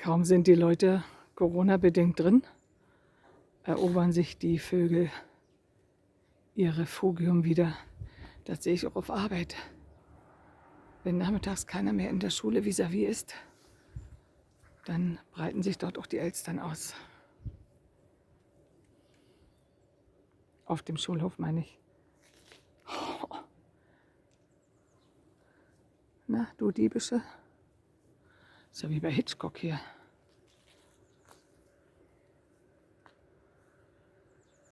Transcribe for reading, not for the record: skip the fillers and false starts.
Kaum sind die Leute Corona-bedingt drin, erobern sich die Vögel ihr Refugium wieder. Das sehe ich auch auf Arbeit. Wenn nachmittags keiner mehr in der Schule vis-à-vis ist, dann breiten sich dort auch die Elstern aus. Auf dem Schulhof meine ich. Na, du Diebische? So wie bei Hitchcock hier.